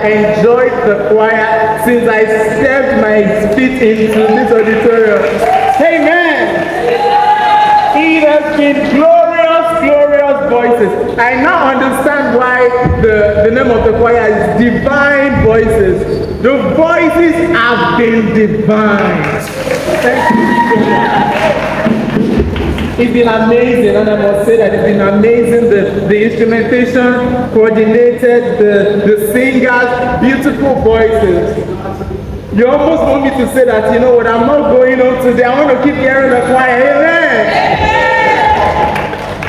enjoyed the choir since I stepped my feet into this auditorium. Amen. It has been glorious, glorious voices. I now understand why the name of the choir is Divine Voices. The voices have been divine. Thank you so much. It's been amazing, and I must say that it's been amazing. The instrumentation coordinated, the singers, beautiful voices. You almost want me to say that, you know what, I'm not going on today. I want to keep hearing the choir. Amen.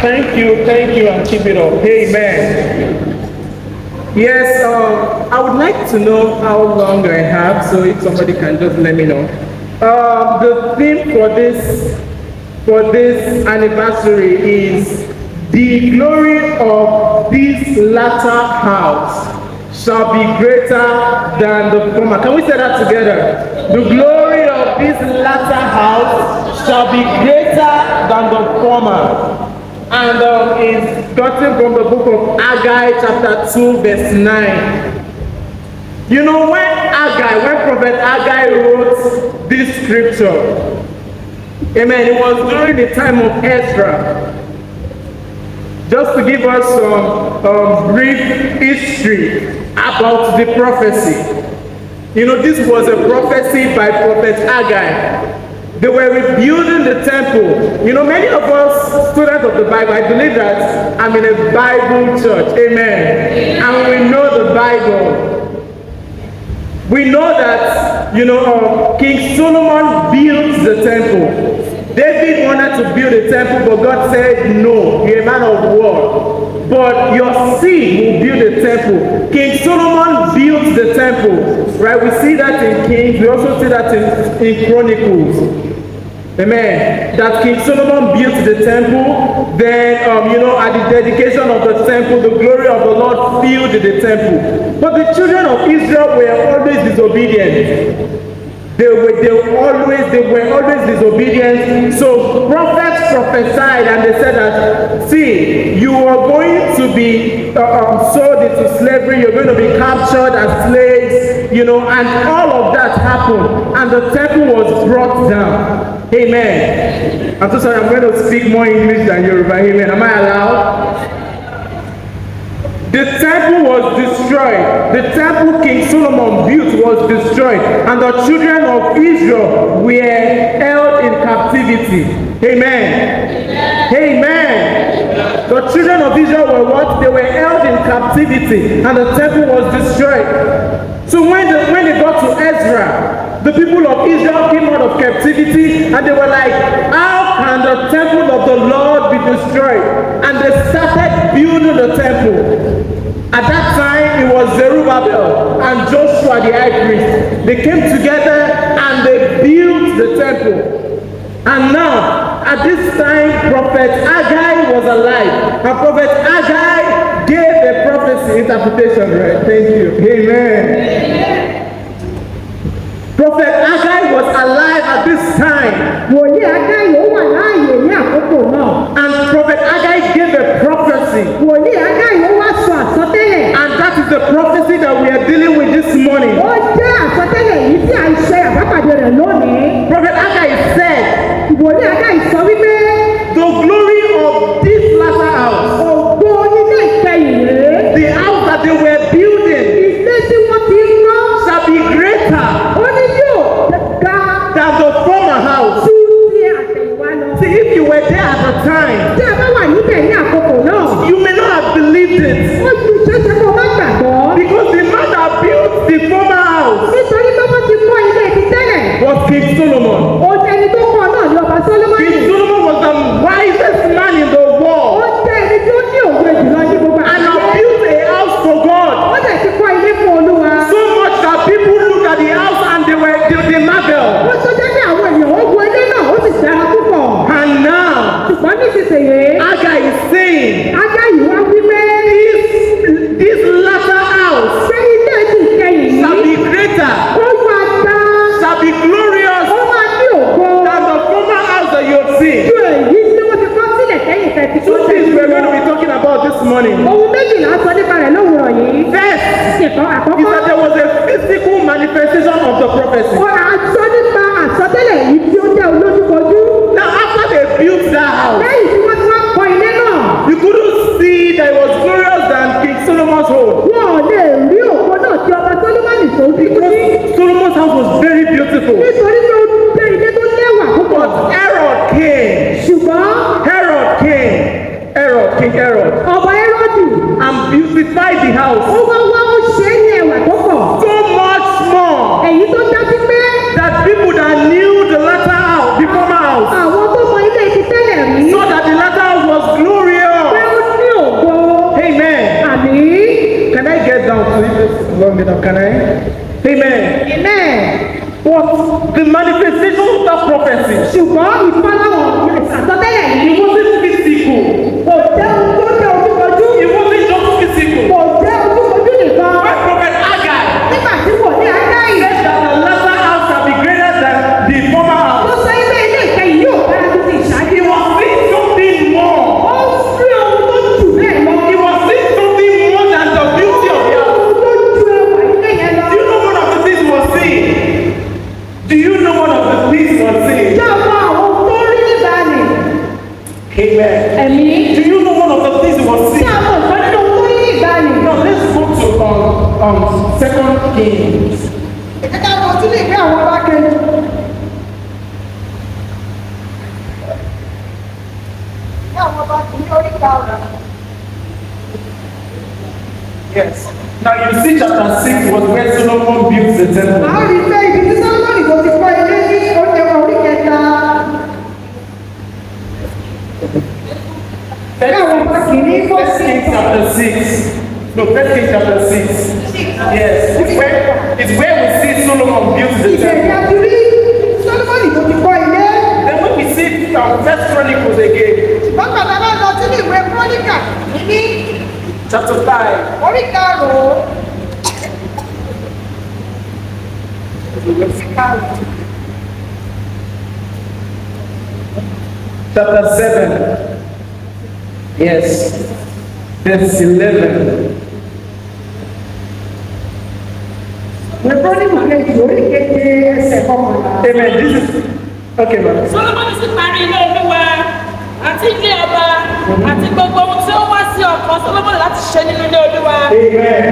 Thank you, and keep it up. Amen. Yes, I would like to know how long I have, so if somebody can just let me know. The theme for this anniversary is the glory of this latter house shall be greater than the former. Can we say that together? The glory of this latter house shall be greater than the former. And it's gotten from the book of Haggai chapter 2 verse 9. You know, when Prophet Haggai wrote this scripture, amen, it was during the time of Ezra. Just to give us some brief history about the prophecy. You know, this was a prophecy by Prophet Haggai. They were rebuilding the temple. You know, many of us, students of the Bible, I believe that I'm in a Bible church. Amen. And we know the Bible. We know that, you know, King Solomon built the temple. David wanted to build a temple, but God said, no, you're a man of war. But your seed will build a temple. King Solomon built the temple. Right? We see that in Kings. We also see that in Chronicles. Amen. That King Solomon built the temple. Then, you know, at the dedication of the temple, the glory of the Lord filled the temple. But the children of Israel were always disobedient. They were always disobedient. So prophets prophesied, and they said that, see, you are going to be sold into slavery, you're going to be captured as slaves, you know, and all of that happened, and the temple was brought down. Amen. I'm so sorry, I'm going to speak more English than Yoruba. Amen. Am I allowed? The temple was destroyed. The temple King Solomon built was destroyed. And the children of Israel were held in captivity. Amen. Amen. The children of Israel were what? They were held in captivity. And the temple was destroyed. So when they got to Ezra, the people of Israel came out of captivity. And they were like, how can the temple of the Lord be destroyed? And they started building the temple. At that time, it was Zerubbabel and Joshua the high priest. They came together and they built the temple. And now, at this time, Prophet Haggai was alive. And Prophet Haggai gave a prophecy interpretation, right? Thank you. Amen. Prophet Haggai was alive at this time. And Prophet Haggai gave a prophecy. And that is the prophecy that we are dealing with this morning. Prophet Haggai said, the glory of this latter house, the house that they were building, shall be greater than the former house. See, if you were there at the time, you may not have believed it. Because the man that built the former house was King Solomon. King Solomon was the wisest man in the world. And he built a house for God. So much that people looked at the house and they marveled. And now, Haggai is saying, this latter house shall be greater, shall be glorious than the former house that you have seen. Two things we're going to be talking about this morning. First, is that Herod ọba Hẹ́rọ́dù. and beautified the house Ó wá wá ó ṣe é ní ẹwà tó pọ̀. so much more Èyí tó dájú pé that people that knew the latter house, the former house, àwọn tó mọ ilé ti tẹ́lẹ̀ rí. saw that the latter house was glorious. Pé ó ní ògo. Amen. Àmín. Can I get down to it long enough? Can I? Amen. Amen. But the manifestation of that prophecy, Ṣùgbọ́n ìfọláwọ̀ àsọtẹ́lẹ̀ it yìí wasn't physical. kò jẹ́ ohun tó jẹ́ ojúkojú. It wasn't just physical. Kò jẹ́ ojúkojú nìkan. When Prophet Haggai Nígbà tí kò ní Ágáyì, said that the latter house shall be greater than the former ó house, sọ ilé ilé ìkẹyìn yóò dára ju ti ìṣáájú. he was seeing something more. Ó rí ohun tó jù bẹ́ẹ̀ lọ. He was seeing something more than the beauty of the house. Ohun tó ju ẹwà ilé yẹn lọ. Do you know one of the things he was seeing? Do you know one of the things he was seeing? Ṣé àwọn àwọn tó rí nígbà ni? Amen. Ẹ̀mí. Do you know one of the things he was Ṣé seeing? àwọn ìfọ́ nínú ohun tó rí nígbà ni? Now let's go to 2 Kings. Ẹ̀ka àwọn tún lè gbé àwọn ọba kejì. Ní àwọn ọba kìíní orí karùn-ún. Yes. Now you see chapter 6 was where Solomon built the temple. A ó rí pé ibi tí Sọ́lọ́mọ́nì tó ti kọ́ ilé ní orí kẹta. Ní àwọn ọba kìíní kọ́ First sí Kings chapter 6. No, First Kings chapter 6. Yes. It's where we see Solomon built the ìbẹ̀rẹ̀ temple. àti rí Sọ́lọ́mọ́nì tó ti kọ́ ilé. Then when we see First Chronicles again, Ṣùgbọ́n bàbá bá lọ sínú ìwé Króníkà ní chapter 5. orí karùn-ún. Chapter 7. Yes. Verse 11. Ìwé Króníkà kejì orí keje ẹsẹ̀ kọkànlá. Amen. This is okay, man. Solomoni sì parí ilé Olúwa àti ilé ọba àti gbogbo ohun tí ó wá sí ọkàn Solomoni láti ṣe nínú ilé Olúwa. Amen.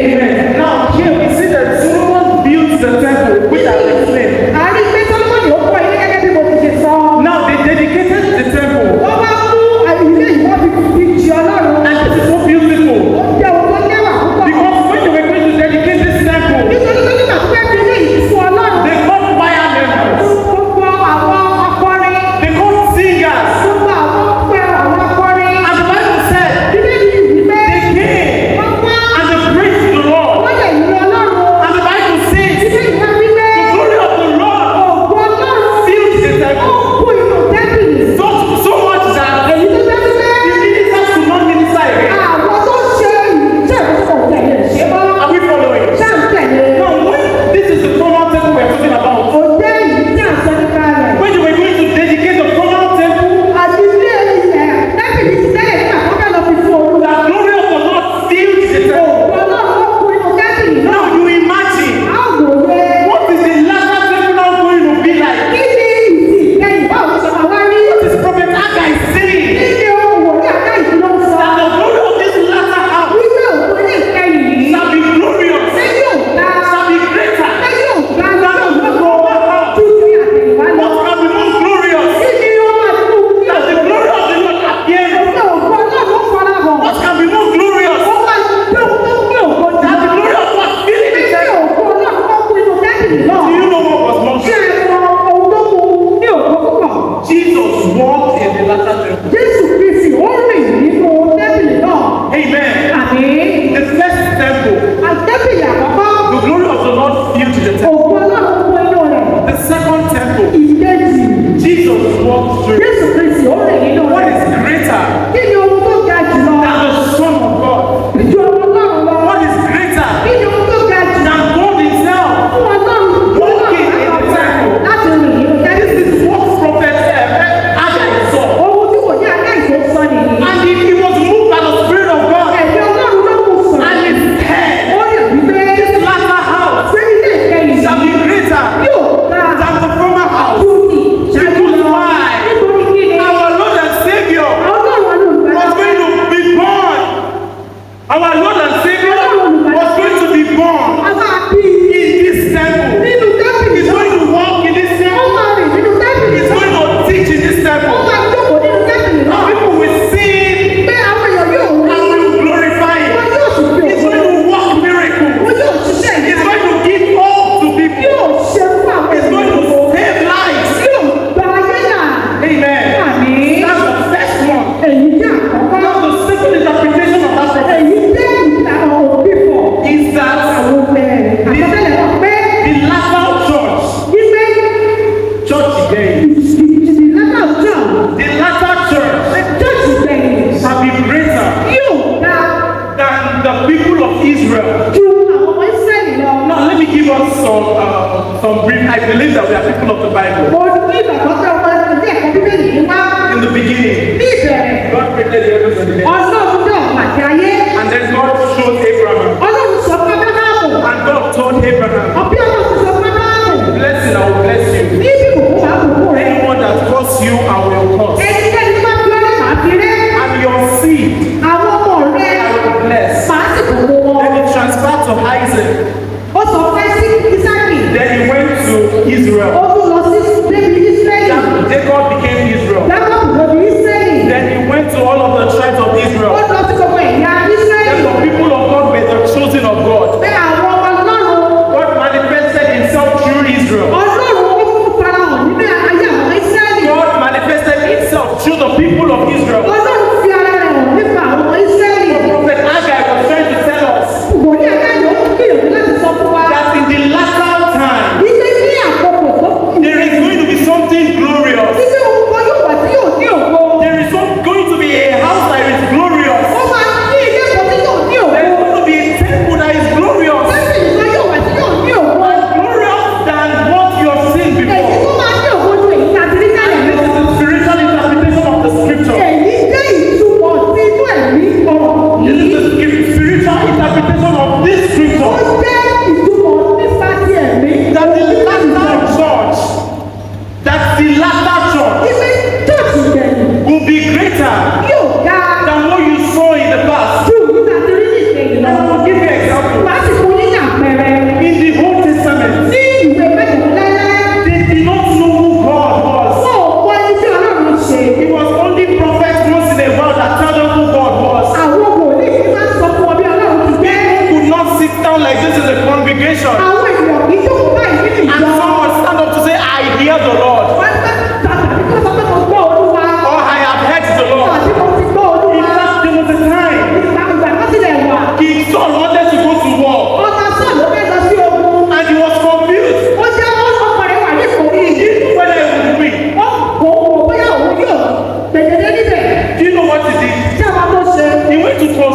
Amen. Now here we see that Solomon built the temple, which I explained. A rí pé Sọ́lọ́mọ́nì ó kọ́ ilé gẹ́gẹ́ bí mo ti ṣe sọ. Now they dedicated the temple, Wọ́n wá mú ilé ìwọ́n fi jì Ọlọ́run. and this is so beautiful Ó jẹ́ ohun tó lẹ́wà púpọ̀. because when they were going to dedicate this temple, Nítorí pé nígbà tó fẹ́ fi ilé yìí fún Ọlọ́run. they called choir members, Gbogbo àwọn akọrin. they called singers, Gbogbo àwọn pẹ́ àwọn akọrin. and the Bible said Ilé yìí wípé they came wọ́n wá and they praised the Lord. wọ́n lè yí Ọlọ́run. And the Bible says Ilé ìwé wípé the glory of the Lord ògo Ọlọ́run filled the ó temple kú inú tẹ́bìlì. so much that Èyí tó jẹ́ wípé the ministers could not minister again. àwọn tó ṣe ìjẹ́ ìṣòro tẹ̀lé ṣe mọ́. Are we following? Ṣé à ń tẹ̀lé? Now, when this is the formal temple we're talking about, Òjé yìí tí à ń sọ nípa rẹ̀. when they were going to dedicate the formal temple, Àti ilé ilẹ̀ tẹ́bìlì ti tẹ́lẹ̀ nígbà tó fẹ́ lọ fi fún Olúwa. the glory of the Lord filled the temple. Ògo Ọlọ́run ó kú inú tẹ́bìlì náà. Now you imagine, A ó wòye. what is the latter temple now going to be like? Kí ni ìsìn ìkẹyìn báwo ló ṣe máa wá rí? What is Prophet Haggai Kí saying? ni ohun wòlíì àká ìdúró ń sọ? That the glory of this latter house Wípé òkú ní ìkẹyìn yìí. shall be glorious, Ṣé yóò ga? shall be greater Ṣé yóò ga than lọ́dọ̀ the lọ́dọ̀ former house. ju ti àtẹ̀yìnwá lọ? What can be more glorious Kí ni ó máa tún ní than the glory of the Lord appearing? òkú Ọlọ́run ó fara hàn? What can be more glorious Ó máa gbé òkú gbé òkú jà. than the glory of God filling the Ṣé temple? òkú Ọlọ́run ó kú inú tẹ́bìlì náà? Do you know what was more Ṣé glorious? ẹ mọ ohun tó kù ní òkú púpọ̀? Jesus walked in the latter temple. Jésù Kristi ó rìn nínú tẹ́bìlì náà. Amen. Àmín. The first temple, Àtẹ́bìlì àkọ́kọ́, the glory of the Lord filled the temple. òkú Ọlọ́run kú inú rẹ̀. The second temple, Ìkejì, Jesus walked through. Jésù Kristi ó rìn nínú What rẹ̀. is greater Kí ni ohun tó ga jùlọ? than the Son of God? Ju Ọlọ́run lọ. What is greater Kí ni ohun tó ga jù? than God Himself? Fún Ọlọ́run Walking in the temple. láti rìn nínú This tẹ́bìlì. is what Prophet Haggai saw. Ohun tí kò ní aláìsàn sọ nìyí. And he was moved by the Spirit of God. Ẹ̀mí Ọlọ́run ló mú sọ. And his head, Ó lè wí pé this latter house, pé ilé ìkẹyìn shall be greater yóò ga than the former house. ju ti ṣáájú Because lọ. why? Nítorí kí ni? Our Lord and Savior Ọlọ́run ló gbà was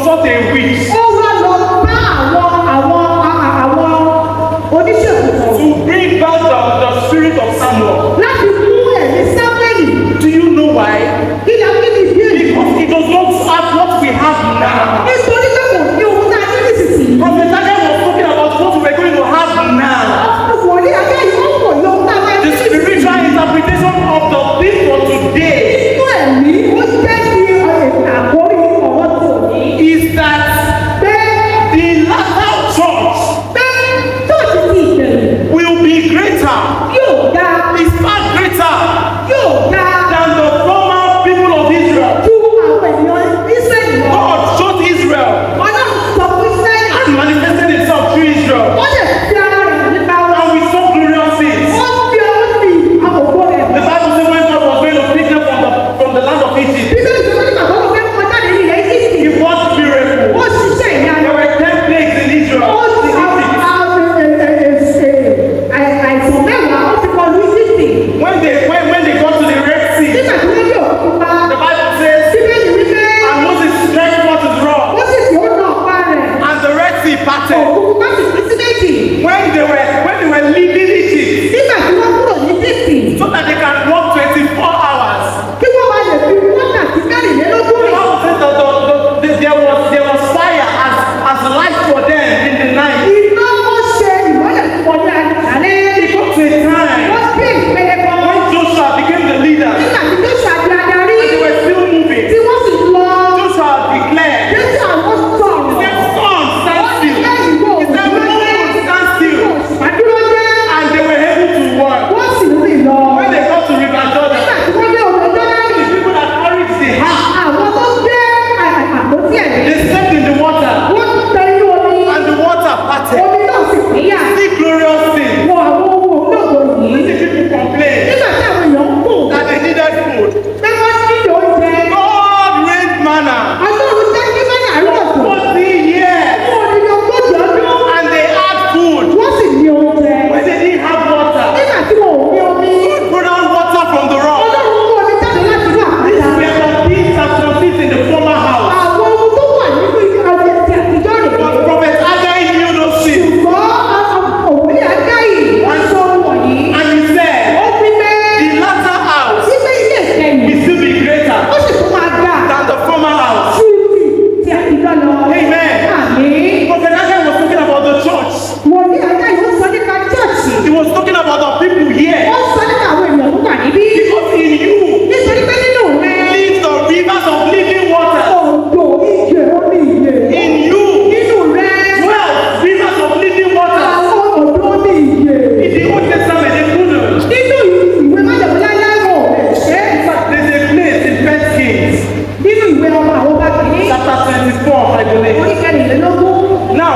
consult a witch Ó wá lọ bá àwọn oníṣègùn sọ̀rọ̀. to bring back the spirit of Samuel. Láti mú ẹ̀mí Sámúẹ́lì. Do you know why? Kí ni àwọn kìíní ìdí èyí? Because he does not have what we have now. Nítorí pé kò ní ohun tá a ní nísinsìnyí. Prophet Daniel was talking about what we're going to have now. Wòlíì Agẹ́ yìí ó kò ní ohun tá a máa ní The nísinsìnyí. spiritual interpretation of the thing for today Nínú ẹ̀mí, ó jẹ́ kí àkórí ọ̀rọ̀ tó ní. is that Pé the latter church tóòtù ti ìbẹ̀rẹ̀ will be greater, yóò ga is far greater yóò ga than the former people of Israel. ju àwọn ènìyàn Ísírẹ́lì lọ. God showed Israel Ọlọ́run sọ fún Ísírẹ́lì. and manifested himself through Israel. Wọ́n lè fi ara rẹ̀ nípa wọn. And we saw glorious things. Wọ́n fi àkókò rẹ̀. The Bible says when God was going to pick them from the land of Egypt, Bíbélì sọ pé nígbà tó wọ́n fẹ́ mọ jáde ní ilẹ̀ Íjíbítì. he worked miracles. Ó ṣiṣẹ́ ìyanu. There were 10 plagues in Israel. Ó ti àìsàn mẹ́wàá ó ti kọlu Íjíbítì. When they got to the Red Sea, Nígbà tí wọ́n yóò pupa. the Bible says, Bíbélì wípé and Moses stretched forth his rod, ó sì fi ó náà pa rẹ̀. and the Red Sea parted. Òkú bá sì pín sí méjì. When they were leaving Egypt, Nígbà tí wọ́n kúrò ní Íjíbítì. so that they can walk 24 hours. Kí wọ́n máa lè fi wákàtí mẹ́rìnlélógún The rìn. Bible says that there was fire as light for them in the night. Iná ó ṣe ìmọ́lẹ̀ púpọ̀ ní àlẹ́. It got to a time Wọ́n gbé ìpele kan. when Joshua became the leader, Nígbà tí Joshua di adarí. and they were still moving. Tí wọ́n sì lọ. Joshua declared, Joshua wọ́n sọ̀rọ̀. "The sun stand still. He said, moon stand still." Àdúró jẹ́. And they were able to walk. Wọ́n sì rìn lọ. When they got to River Nígbà Jordan, tí wọ́n dé òkè the Jọ́dánì. people that carried the ark, Àwọn tó gbé àpótí ẹ̀mí. they stepped in the water, Wọ́n tẹ inú omi. and the water parted. Omi náà sì pínyà. See glorious thing. Wọ àwọn ohun olóògbé yìí. The people complained Nígbà tí àwọn èèyàn ń kù. that they needed food. Pé wọ́n nílò oúnjẹ. God rained manna Ọlọ́run jẹ́ kí mẹ́rin àárọ̀ for ọ̀sán. 40 years, Fún odidi ogójì ọdún. and they had food. Wọ́n sì ní oúnjẹ. When they didn't have water, Nígbà tí wọn ò ní omi. God brought out water from the rock. Ọlọ́run mú omi jáde láti inú These àpáta. were the things that transit in the former house. Àwọn ohun tó wà nínú ibi ọjà ti àtijọ́ rèé. But Prophet Haggai knew those things, Ṣùgbọ́n òwe Ágáyì wọ́n sọ ohun wọ̀nyí. and he said, Ó wí pé the latter house síbẹ̀ ilé ìkẹyìn. will still be greater Ó sì tún máa ga. than the former house. Ju ti àtijọ́ lọ. Amen. Àmín. Prophet Haggai was talking about the church. Wòlíì Ágáyì ó sọ nípa chọ́ọ̀chì. He was talking about the people here. Ó sọ nípa àwọn ènìyàn tó wà níbí. Because in you Nítorí pé nínú rẹ̀. lives the rivers of living water. Òjò ìjẹ omi ìyè. In you Nínú rẹ̀. dwell rivers of living water. Àwọn òjò omi ìyè. In the Old Testament, they couldn't. Nínú ìwé májèlé láyáwó. There's a place in First Kings, Nínú ìwé ọmọ àwọn bá kìíní. chapter 24, I believe. Orí kẹrìnlélógún. Now,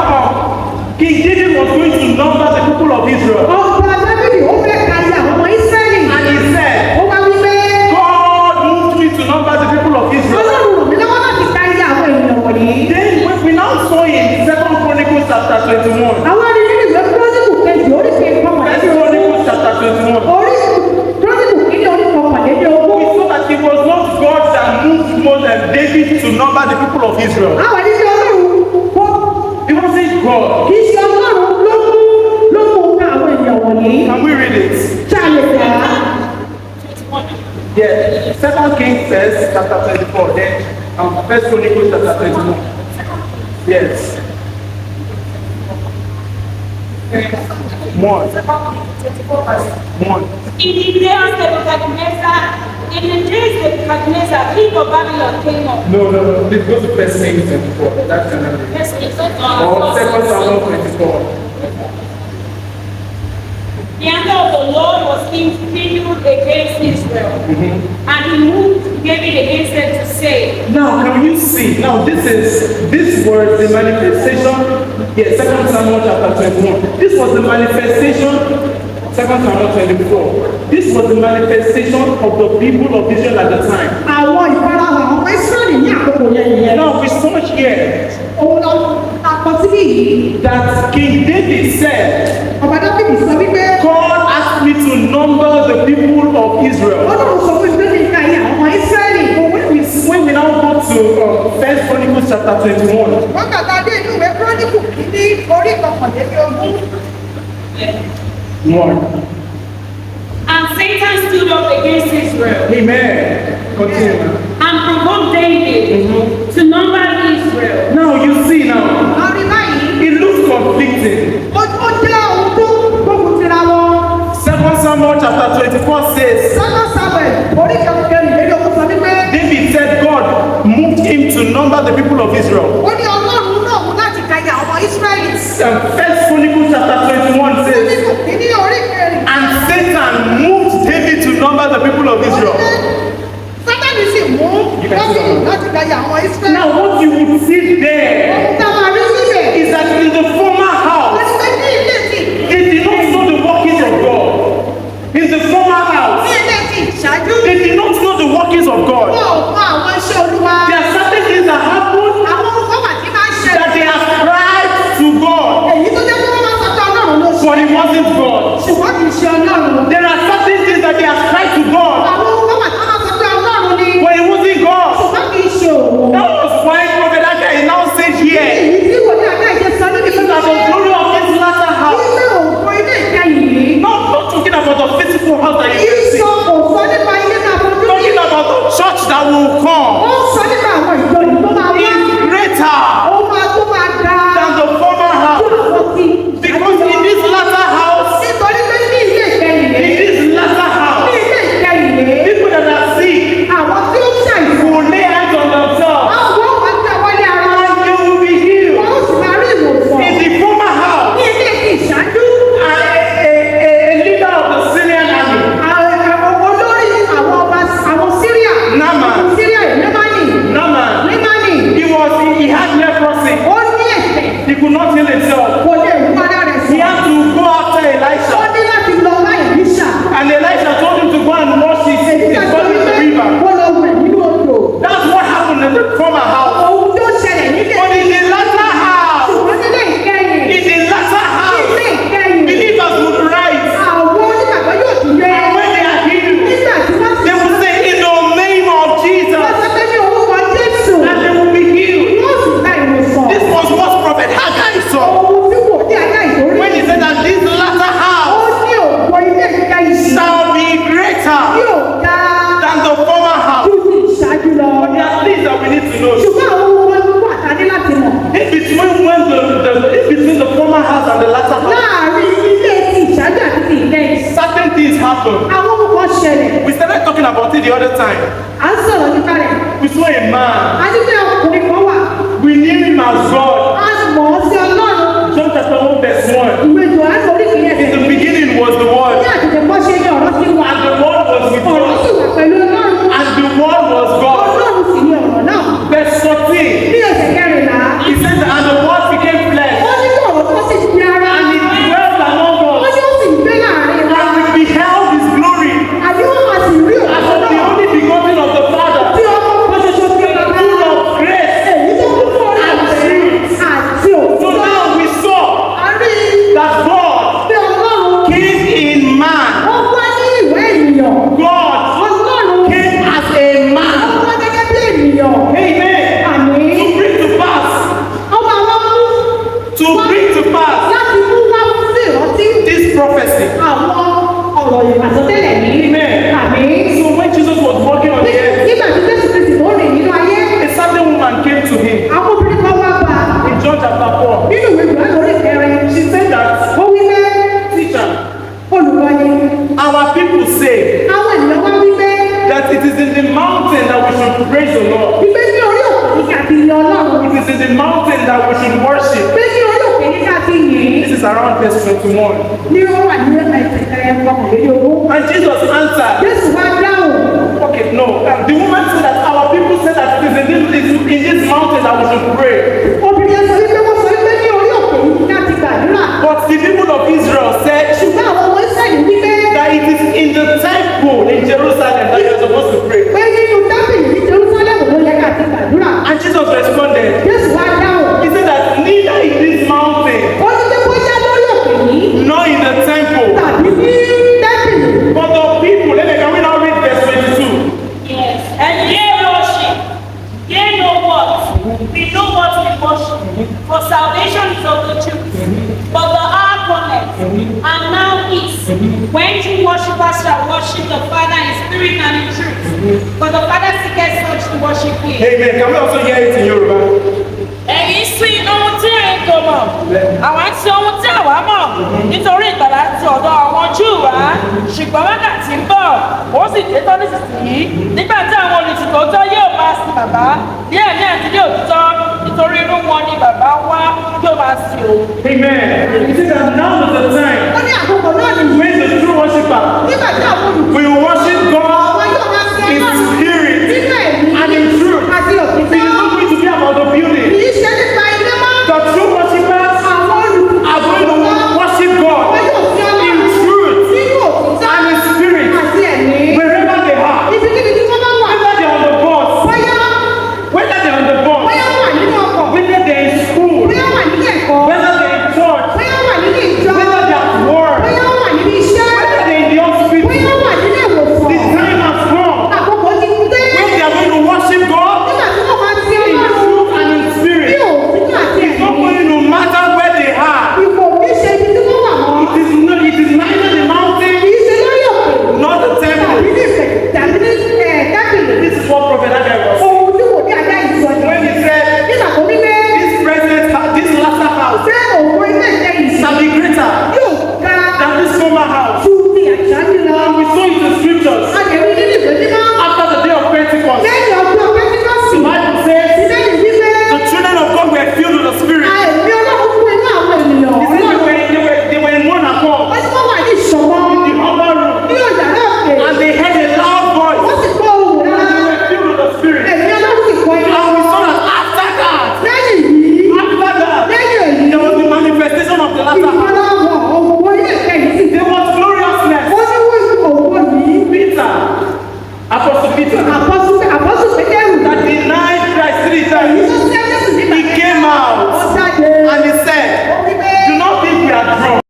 King David was going to number the people of Israel. Ọba Dábìdì ó fẹ́ kárí àwọn ọmọ Ísírẹ́lì. And he said, Ó wá wí pé God moved me to number the people of Israel. Ọlọ́run ràn mí lọ́wọ́ láti kárí àwọn ènìyàn wọ̀nyí. Then we now saw in 2 Chronicles chapter 21. Àwọn arìnrìn nínú ìwé Kúrónìkù kejì orí kejì First Chronicles chapter 21. orí Kúrónìkù kìíní orí kọkànlélógún. We saw that it was not God that moved Moses and David to number the people of Israel. Àwọn ẹni Ọlọ́run kọ́ It wasn't God. kì í ṣe Ọlọ́run ló mú ká àwọn ènìyàn wọ̀nyí. Can we read it? Ṣáàlẹ̀ gbà á. Yeah. 2 Kings says chapter 24. Then First Chronicles chapter 21. Yes. One. In the days of Nebuchadnezzar, in the days of Nebuchadnezzar, king of Babylon came up. No. Please go to First Kings 24. That's another. Yes, it's not Or 2 Samuel 24. The anger of the Lord was kindled against Israel, and he moved David against them to say, Now, can you see? Now, this was the manifestation. Yes, 2 Samuel chapter 21. This was the manifestation. 2 Samuel 24. This was the manifestation of the people of Israel at the time. Àwọn ìfarahàn ọmọ Ísírẹ́lì ní àkókò yẹn nìyẹn. Now, we saw here Òun lọ àkọsílẹ̀ yìí. that King David said, Ọba Dábìdì sọ wípé God asked me to number the people of Israel. Ọlọ́run sọ fún ìgbésẹ̀ ìka yìí àwọn ọmọ Ísírẹ́lì. When we now go to 1 Chronicles chapter chapter 21. Wọ́n kàtà dé inú ìwé Chronicle kìíní orí kọkànlélógún. 1. And Satan stood up against Israel Amen. Continue. and provoked David to number Israel. Now you see now, Àrí báyìí, it looks conflicting. ó jẹ́ ohun tó gbógun tira wọn. 2 Samuel chapter 24 says, Sọ́nà Samuel orí kọkànlélógún sọ wípé David said God moved him to number the people of Israel. ó ní Ọlọ́run náà mú láti ka iye àwọn Ísírẹ́lì. And 1 Chronicles chapter 21 says, Chronicle kìíní orí kẹrin. and Satan moved David to number the people of Israel. Sátánì sì mú Dáfídì láti ka iye àwọn Ísírẹ́lì. Now what you would see there Ohun tá a máa rí síbẹ̀. is that in the former house, Wọ́n ti fẹ́ ní ilé tí they did not know the workings of God. In the former house, ní ilé tí ìṣáájú. they did not know the workings of God. Wọ́n ò mọ àwọn iṣẹ́ Olúwa. There are certain things that happen Àwọn orúkọ wà tí máa ń ṣe. that they ascribe to God, Èyí tó jẹ́ pé wọ́n máa sọ pé Ọlọ́run ló ṣe. but it wasn't God. Ṣùgbọ́n kì í ṣe Ọlọ́run. There are certain things that they ascribe to God, Àwọn orúkọ wà tí wọ́n máa sọ pé Ọlọ́run ni. but it wasn't God. Ṣùgbọ́n kì í ṣe òun. That was why Prophet Agai now said here, Èyí tí wò ní àgbà ìjẹ sọ níbi tó that ṣe. the glory of this latter house, Ilé òkú ilé ìkẹyìn yìí. not talking about the physical house that you can see, Ìsọ kò sọ nípa ilé náà fojú rí. talking about the church that will come, Ó sọ nípa àwọn ìjọyìn tó máa wá. is greater Ó máa tó máa ga. than the former Tó house. àwọn ti. Because in this latter house, Nítorí pé ní ilé ìkẹyìn in yìí. this latter Ní house, ilé ìkẹyìn yìí. people that are sick Àwọn tí ó ṣàìsàn. will lay hands on themselves Àwọn wà tẹ̀ wọlé ara wọn. and they will be healed. Wọ́n ó sì máa rí ìwòsàn. In the former house, Ní ilé tí ìṣáájú. a leader of the Syrian army, Olórí àwọn ọba àwọn Síríà. Naaman. Síríà yìí Nímánì. Naaman, Nímánì. he had leprosy. Ó ní ẹ̀ṣẹ̀. He could not heal himself. Kò lè mú ara rẹ̀ He sí. had to go after Ó Elisha. ní láti lọ bá Èlíṣà. And Elisha told him to go and wash his body in the river. Ó lọ wẹ̀ nínú odò. That's what happened in the former house. Ohun tó ṣẹlẹ̀ nílé. But in the latter house, Ṣùgbọ́n nílé ìkẹyìn. in the latter house, Nílé ìkẹyìn. believers would rise. Àwọn onígbàgbọ́ yóò tún yẹ. And when they are healed, Nígbà tí wọ́n ti they will say, in the name of Jesus, sọ pé ní orúkọ Jésù. and they will be healed. Wọ́n sì gba ìwòsàn. This was what Prophet Haggai saw Ohun tí kò ní àyà ìdórí. when he said that this latter Ó house ní òpó ilé ìkẹyìn. shall be greater Yóò ga than the former house. ju ti ìṣáájú lọ. There are things that we need to know. Ṣùgbọ́n àwọn ohun ọdún wà tá a ní láti mọ̀. In between the former house and the latter house, Láàárín ilé ti ìṣáájú àti ti ìkẹyìn. certain things happen. Àwọn ohun kan ṣẹlẹ̀. We started talking about it the other time. À ń sọ̀rọ̀ nípa rẹ̀. We saw a man. A ní pé ọkùnrin kan wà. We knew him as God. A mọ̀ ọ́ sí Ọlọ́run. John chapter 1 verse 1. Ìwé Jòhánù orí kìíní In ẹsẹ̀. the beginning was the Ní Word, àtẹ̀tẹ̀ kọ́ ṣe ní ọ̀rọ̀ sí wa. and the Word was with Ọ̀rọ̀ sì God, wà pẹ̀lú Ọlọ́run. and the Word was God. Ọlọ́run sì ní ọ̀rọ̀ náà. Verse 14. Ní ẹsẹ̀ kẹrìnlá. He said, and the Word became flesh, Ó ní kí ọ̀rọ̀ tó sì fi ara. and he dwelt among Ó us, ní ó sì gbé láàrin wa. and we beheld his glory Àbí wọ́n máa sì rí as ọ̀rọ̀ of the náà. only begotten of the Father, Tí ọmọ kan ṣoṣo fi ọ̀rọ̀ náà. full of grace. Èyí tó kún fún ọ̀rọ̀ And àti truth. So òtítọ́. now we saw A rí that God pé Ọlọ́run came in man. ó wá ní ìwé ènìyàn. God Ọlọ́run came as a ó man. wá gẹ́gẹ́ bí ènìyàn. Amen. Àmín. To bring to pass, Ọmọ àwọn mú to bring to pass láti mú wá sí ìrántí this prophecy. àwọn ọ̀rọ̀ ìgbàsọtẹ́lẹ̀ yìí. Amen. Àmín. So when Jesus was walking on the earth, Nígbà tí Jésù Kristi tó rìn nínú ayé, a certain woman came to him àwọn obìnrin kan wá bá a. in John chapter 4. Nínú ìwé Jòhánù orí kẹrin, She said that, ó wí pé teacher, olùkọ́ni. our people say Àwọn ènìyàn wá wí pé that it is in the mountain that we should praise the Lord. ìgbé ní orí òkè ní ká ti yan Ọlọ́run. It is in the mountain that we should worship. Ìgbé ní orí òkè ní ká ti yìn. This is around verse 21. Ní ó wà ní ẹ̀ẹ́dẹ̀gbẹ̀rẹ̀ ọkànlélógún. And Jesus answered, Jésù wá dáhùn. okay, no. The woman said that our people said that it is in this mountain that we should pray. Obìnrin yẹn sọ wípé wọ́n sọ wípé ní orí òkè ní ká ti gbàdúrà. But the people of Israel said Ṣùgbọ́n àwọn ọmọ Ísírẹ́lì wípé that it is in the temple in Jerusalem that you are supposed to pray. pé nínú tábìlì ní Jerusalem ló yẹ ká ti gbàdúrà. And Jesus responded, Jésù wá dáhùn. he said that neither in this mountain Ó ní pé bóyá lórí òkè yìí nor in the temple, tàbí ní tábìlì. but the people, can we now read verse 22? Yes. And ye worship, ye know what? We know what When true worshippers shall worship the Father in spirit and in truth. For the Father seeketh such to worship him. Amen. Can we also hear it in Yoruba? Ẹ̀yin sí ohun tí ẹ̀yin kò mọ̀, àwa ń ṣe ohun tí àwa mọ̀, nítorí ìgbàlà ti ọ̀dọ̀ àwọn Júù wá, ṣùgbọ́n wákàtí ń bọ̀, ó sì dé tán nísinsìnyí, nígbà tí àwọn olùtìtòótọ́ yóò máa sin bàbá, ní ẹ̀mí àti ní òtítọ́, nítorí inú wọn ni bàbá wá yóò máa sin òun. Amen. It is that now is the time Ó ní àkókò náà nìyí. when the true worshiper Nígbà tí àwọn olùkọ́ will worship God wọn yóò máa sin in Ọlọ́run spirit nínú ẹ̀mí and in truth. àti It òtítọ́. is not going to be about the building. Kì í ṣe nípa ilé mọ́. The true worshippers Àwọn olùkọ́ are going to worship God wọn yóò sin in Ọlọ́run truth nínú òtítọ́ and in spirit àti ẹ̀mí. wherever they are. Ibikíbi tí wọ́n bá wà. Whether they're on the bus, Bóyá whether they're on the bus, bóyá wà nínú ọkọ̀. whether they're in school, Bóyá wà nílé ẹ̀kọ́. whether they're in church, Bóyá wà nílé ìjọ. whether they're at work, Bóyá wà nílé iṣẹ́. whether they're in the hospital, Bóyá wà nílé the ìwòsàn. time has come Àkókò ti dé. when they are going to worship God Nígbà tí wọ́n máa sin in Ọlọ́run truth and in ní spirit. òtítọ́ àti It's not ẹ̀mí. going to matter where they are. Ipò kì í ṣe ibi tí wọ́n wà mọ́. It is neither the mountain Kì í ṣe lórí òkè. nor the Tàbí temple. ní ìfẹ̀ tàbí ní tábìlì. This is what Prophet was saying. Ohun tí kò ní ajá ìsọ ni. When he said, Nígbà tó ní pé this present house, this latter house ṣé òun ilé ìjẹ́ ìsìn shall be greater yóò ga than this former house. ju ti àṣáájú lọ. And we saw in the scriptures A lè rí nínú ìwé mímọ́. after the day of Pentecost. Lẹ́yìn ọdún Pẹ́ńtíkọ́sì. The Bible says Ìbéèrè wípé the children of God were filled with the Spirit. àìní Ọlọ́run fún inú àwọn ènìyàn. He said they were in one accord Wọ́n ti wọ́n wà ní ìṣọ̀kan. in the upper room, Ní ọjà náà pè. and they heard a loud voice. Wọ́n sì gbọ́ ohùn They rárá. were filled with the Spirit. Ẹ̀mí Ọlọ́run sì kọ́ iná. And we saw that after that, Lẹ́yìn yìí, lẹ́yìn èyí, there was the manifestation of the latter house. ìfọwọ́wọ́ òwò ilé ìfẹ́ yìí sì There was gloriousness. ó ní wọ́n ìlú òwò yìí. Peter, Apostle Peter, Àpọ́sù Pétérù that denied Christ 3 èyí times, tó sẹ́yìn sí nígbà he came ó out jáde. and he said, Ó wí pé do not think we are drunk.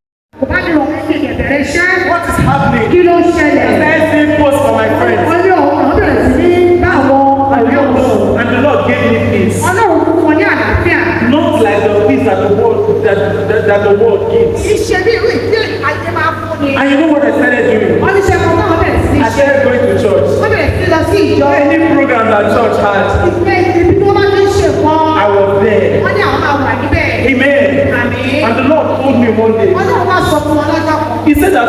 kò bá nínú ọ̀rẹ́ ti bẹ̀rẹ̀ iṣẹ́. What is happening? Kí ló ń ṣẹlẹ̀? Let's say post for my friends. Wọ́n ní ọ̀hún bẹ̀rẹ̀ sí ní bá àwọn ọ̀rẹ́ òun. And the Lord gave me peace. Ọlọ́run fún wọn ní àlàáfíà. Not like the peace that the world gives. Ìṣe bí ìwé ìdílé ayé máa fún ni. And you know what I started doing? Wọ́n ní ṣe kọ́ náà bẹ̀rẹ̀ sí I ṣe. started going to church. Wọ́n bẹ̀rẹ̀ sí lọ sí ìjọ. Any program that church had, Ìgbẹ́ ibi tí wọ́n bá ti ń ṣe kan. I was there. Wọ́n ní àwọn máa wà níbẹ̀. Amen. Àmín. And the Lord told me one day, Ọlọ́run wá sọ fún wọn lọ́jọ́ kan. he said that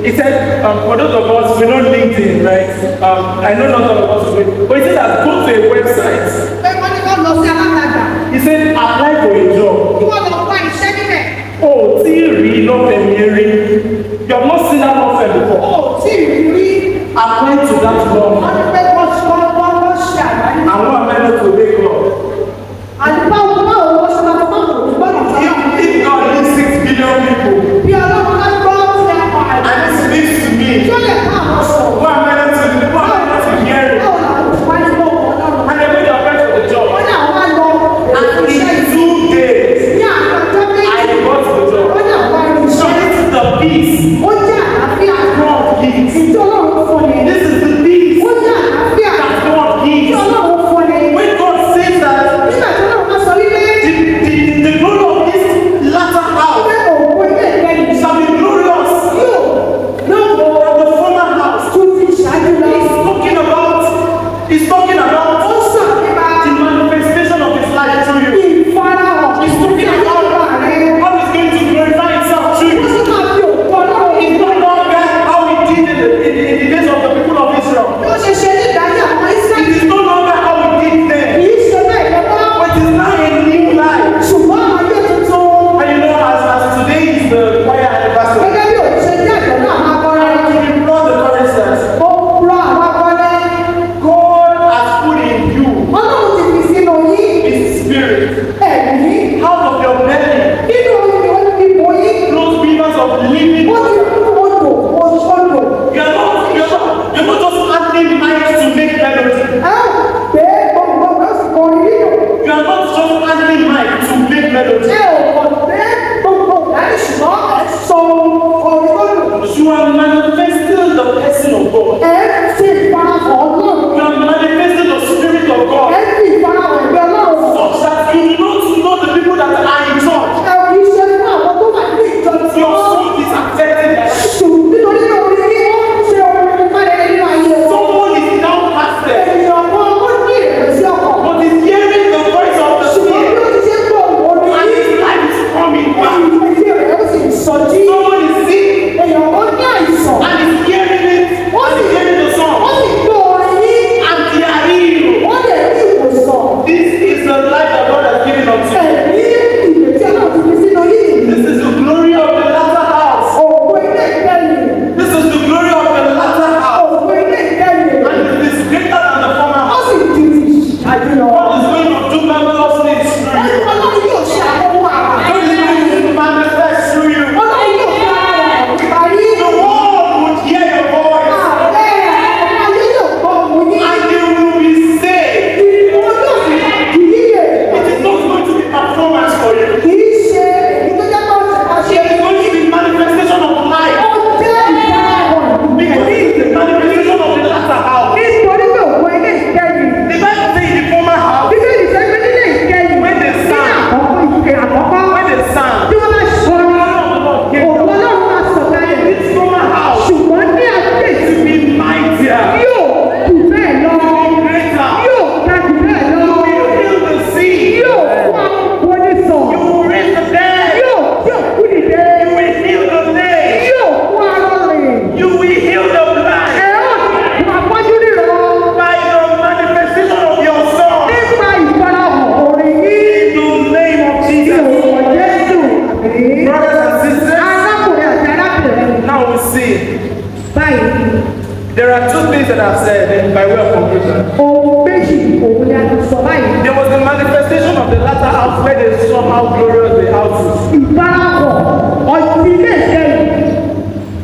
he said, for those of us, we know LinkedIn, right? I know not all of us do it, but he said that go to a website. Pé wọ́n ní wọ́n lọ sí alátajà. He said, apply for a job. Kí wọ́n lọ wá iṣẹ́ níbẹ̀. Oh, tí law firm yẹn rí. You have not seen that law firm before. Ó tí ì rí. Apply to that law. Wọ́n ní pé wọ́n ṣe àgbáyé. Àwọn amẹ́lẹ́ tó lé lọ. Àdúgbò báwo wọ́n ṣe máa fọ́n kò gbọ́dọ̀ sí àwọn. If God needs 6 billion people, Bí Ọlọ́run bá gbọ́ sí ẹ̀kọ́ and àìsàn. he speaks to me, Tó lè bá àwọn sọ̀rọ̀. who amẹ́lẹ́ to hear it, Báwo làwọn ti wá ní bọ́ọ̀lù Ọlọ́run? and they made apply for the job. Wọ́n ní àwọn wá lọ And iṣẹ́ in yìí. 2 days, Ní àjọjọ́ méjì. I got the job. Wọ́n ní àwọn wá lọ So iṣẹ́. this is the thing I've said by way of conclusion. Ohun méjì òun ni a ti sọ báyìí. There was the manifestation of the latter house where they saw how glorious the house is. Ìfarahàn ọtí ilé ìkẹyìn.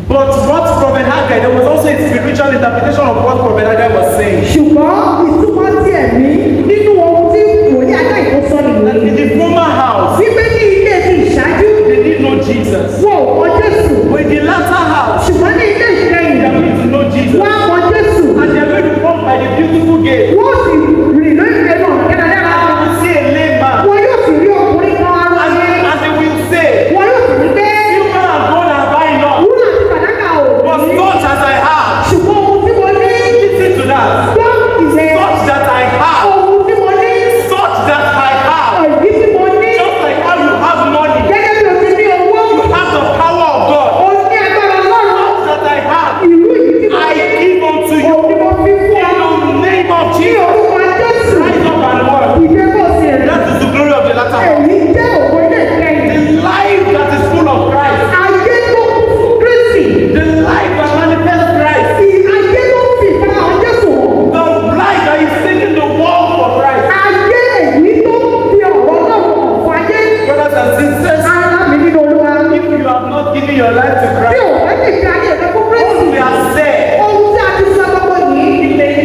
But what Prophet Haggai, there was also a spiritual interpretation of what Prophet Haggai was saying. Ṣùgbọ́n ìtumọ̀ ti ẹ̀mí nínú ohun tí wòlíì ajá ìkósọ That in the former house, wípé ní ilé ti ìṣáájú they didn't know Jesus. wọn ò mọ Jésù. But in the latter house, Ṣùgbọ́n ní ilé ìkẹyìn they are going to know Jesus. wọ́n á mọ Jésù. And they are going to come by the beautiful gate. Wọ́n sì rìn lórí ẹnu ọ̀nà kẹ́kẹ́rẹ́. And they will see a lame man. Wọn yóò sì rí ọkùnrin kan arọ And they will say, wọn yóò sì rí pé silver and gold have I not, wúrà àti fàdákà ò but ní. such as I have. Ṣùgbọ́n ohun tí mo ní Listen to that. gbọ́ ìṣe Such that I have. ohun tí mo ní Such that I have. èyí tí mo ní Just like how you have money, gẹ́gẹ́ bí o ti ní owó you have the power of God. o ní agbára Ọlọ́run Such that I have. ìlú yìí tí mo I ní give unto you. òun ni mo fi fún ọ In the name of ní Jesus. orúkọ Jésù Rise up and walk. ìdẹ́kọ̀ọ́sì rẹ̀ That is the glory of the latter house. èyí jẹ́ òkú ilé ìkẹyìn The life that is full of Christ. ayé tó kún fún Kristi The life that manifests Christ. ayé tó fi ìfarahàn Jésù hàn. The life that is taking the world for Christ. Ayé èyí tó fi ọ̀rọ̀ náà fún ayé. Brothers and sisters, Ara mi nínú Olúwa. if you have not given your life to Bí Christ, o bá lè fi ayé rẹ fún what Kristi, we have said, ohun tí a ti sọ gbogbo yìí,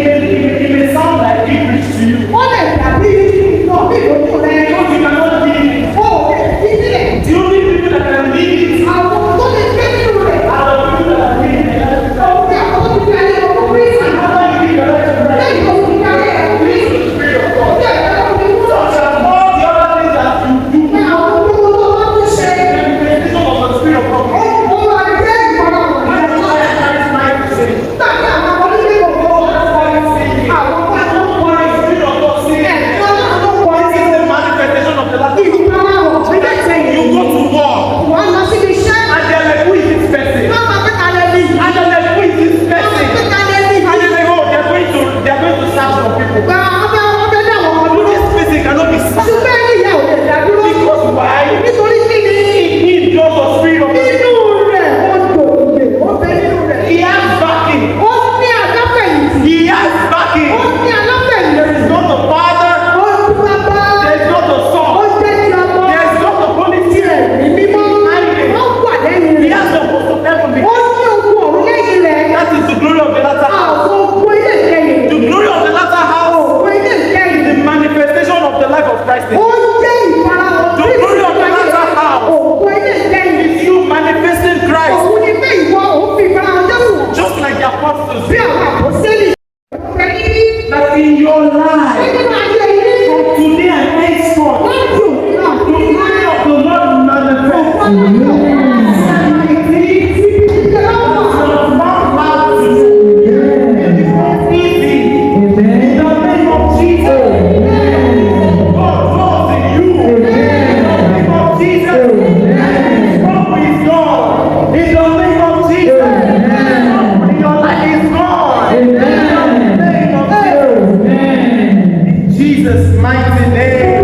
it may sound like English to you. ó lè dàbí ìtọ́bí ìlójú rẹ. Because you cannot live it. O ò lè fi sílẹ̀. The only people that can live it Àwọn tó lè gbé nínú rẹ̀. are the people that are living it. Ohun tí àwọn tó ti fi ayé rẹ fún Kristi. After you give your life to Christ, Lẹ́yìn tó fi ayé rẹ fún Kristi. the Spirit of God. Ó jẹ́ ìdájọ́ mi fún Such ọ̀sẹ̀. as all the other things that you do, Ní àwọn gbogbo tó bá tún ṣe. manifestation of the Spirit of God. Ó máa jẹ́ ìfarahàn That's ìyàtọ̀. why I carry my sin. Tàbí àwọn onílé gbogbo. That's why I sing it. Àwọn The Spirit of God sing it. ẹ̀jọ́ náà ló pọ̀ This sí. is the manifestation of the last. Ìfarahàn ìpínlẹ̀ ìsẹ̀yìn. You go to war, Wọ́n lọ síbi iṣẹ́. and they're like, who is this person? Wọ́n máa pẹ́ kalẹ̀ ní. And they're like, who is this Wọ́n máa person? pẹ́ kalẹ̀ ní. And they're like, oh, they're going to search for people. Gba ọbẹ̀ dá wọn But dúró. this person cannot be searched. Ṣùgbọ́n ẹni ìyá ò lè dá dúró. Because why? Nítorí kí ni? He knows the Spirit of God. Nínú rẹ̀ ó dòde. Ó bẹ nínú rẹ̀. He has backing. Ó ní aláfẹ̀yìntì. He has backing. Ó ní aláfẹ̀yìntì. There is not the Father. Ó ní bàbá. There is not the Ó Son. jẹ́ ti ọmọ. There is not the Holy Spirit. Ẹ̀mí mímọ́. Ó wà lẹ́yìn He rẹ̀. has the host of heaven. Ó ní ogun ọ̀run lẹ́yìn rẹ̀. That is the glory of the latter house. Àwọn ogun ilé ìkẹyìn. The glory of the latter house. Ogun ilé ìkẹyìn. The manifestation of the life of Christ. Ó jẹ́ ìfarahàn The glory of the latter house. Ogun ilé ìkẹyìn. Is you manifesting Christ. Òun ni pé ìwọ òun fi ìfarahàn Jésù hàn. Just like the apostles. Bí àwọn àpòsílẹ̀. That in your life, Nínú ayé yìí. from today and henceforth, Láti òní náà. the glory of the Lord will manifest. Jesus' mighty name.